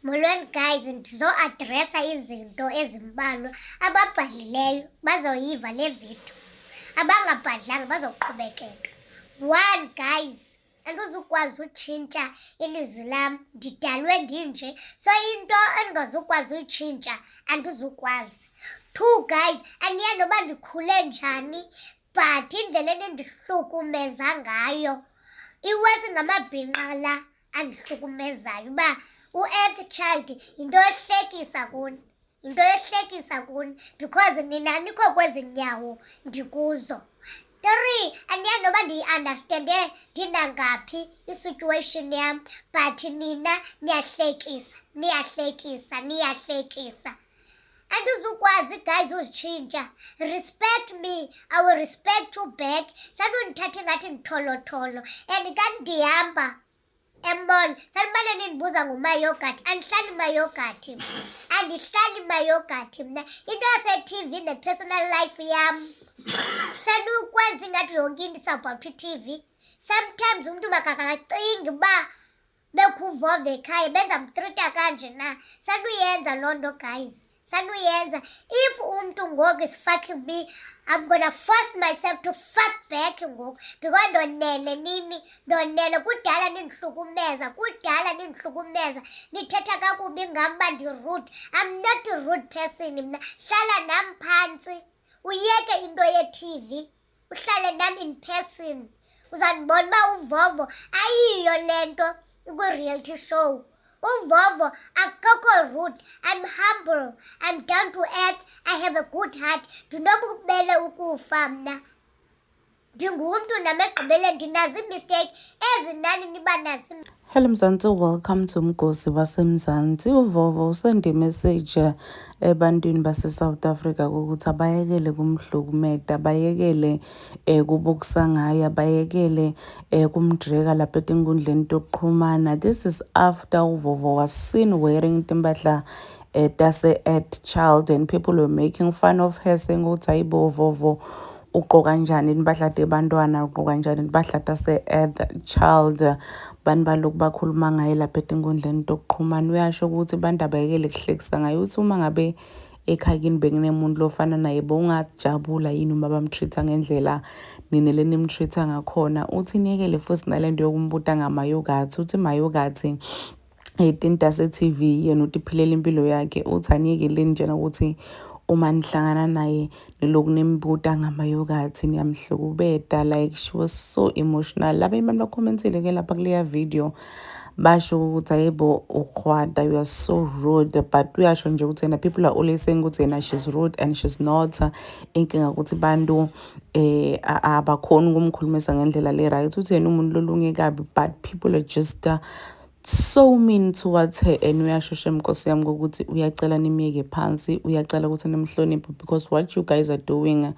Molweni guys, ndizo-adresa izinto ezimbalwa. Ababhadlileyo bazoyiva le video, abangabhadlanga bazoqhubekeka. 1 guys, andizukwazi utshintsha ilizwi lam, ndidalwe ndinje, so into endingazukwazi uyitshintsha andizukwazi. 2 guys, andiyazi noba ndikhule njani but indlela enindihlukumeza ngayo iwesi ngamabhinqa la andihlukumezayo uba u-Earthchild yinto ehlekisa kuni, yinto ehlekisa kuni because nina anikho kwezi nyawo ndikuzo. 3, andiyazi noba ndiyi-understande ndinangaphi i-situation yam but nina niyahlekisa, niyahlekisa, niyahlekisa. Andizukwazi guys uzitshintsha. Respect me, I will respect you back. Sanundithatha ngathi nditholotholo and ka ndihamba emall sanibane nindibuza ngumayogathi, andihlali mayogathi, andihlali mayogathi mna. Into yase-TV ne-personal life yam sanukwenza ingathi yonke into it's about i-TV. Sometimes umntu makakacingi uba bekuvova ekhaya benza mtrita kanje na. Sanuyenza loo nto guys, sanuyenza. If umntu ngoku is fucking me, I'm gonna force myself to fuck back ngoku because ndonele nini, ndonele. Kudala nindihlukumeza, kudala nindihlukumeza, nithetha kakubi ngam uba ndi-rude. I'm not a rude person mna. Hlala nam phantsi, uyeke into ye-TV, uhlale nam in person. Uzandibona uba uvovo ayiyo le nto ikwi-reality show. Uvovo akukho rude. I'm humble, I'm down to earth, I have a good heart. Ndinobubele ukufa mna, ndingumntu nam egqibele ndinazo iimisteyikhi ezinani niba nazo. Hello Mzansi, welcome to Mgosi waseMzansi. Uvovo usende message ebantwini base-South Africa ukuthi abayekele kumhlukumeza, abayekele kubukusa ngaye, abayekele kumdreka lapha enkundleni yokuxhumana. This is after Uvovo was seen wearing timbahla tase-Earthchild and people were making fun of her saying ukuthi hayibo Uvovo ugqoka kanjani impahla tebantwana, ugqoka kanjani impahla tase-Earthchild. Bani balokhu bakhuluma ngaye lapha enkundleni yokuxhumana. Uyasho ukuthi bantu abayekele kuhlekisa ngaye, uthi uma ngabe ekhaya kini bekunemuntu lofana naye bowungajabula yini uma bamtreat-a ngendlela nina lenimtreat-a ngakhona. Uthi niyekele futhi nalento yokumbuta ngamayogathi, uthi mayogathi itinta se-TV yena uthi iphilela impilo yakhe. Uthi aniyekeleni njena ukuthi uma nihlangana naye niloku nimbuta ngamayogathi niyamhlukubeda. Like she was so emotional. Laba imali bakhomentile ke lapha kuleya video basho ukuthi hayibo ukhwada, you are so rude, but uyasho nje ukuthi yena people are always saying ukuthi yena she's rude and she's not. Inkinga ukuthi bantu abakhona ukumkhulumisa ngendlela le right. Uthi yena umuntu lolunge kabi but people are just so mean towards her. And uyashosha Mkosi yami ukuthi uyacela nimiyeke phansi, uyacela ukuthi nimhloniphe because what you guys are doing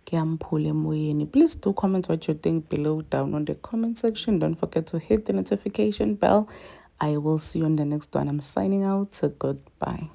kuyamphula emoyeni. Please do comment what you think below down on the comment section. Don't forget to hit the notification bell. I will see you on the next one. I'm signing out. So goodbye.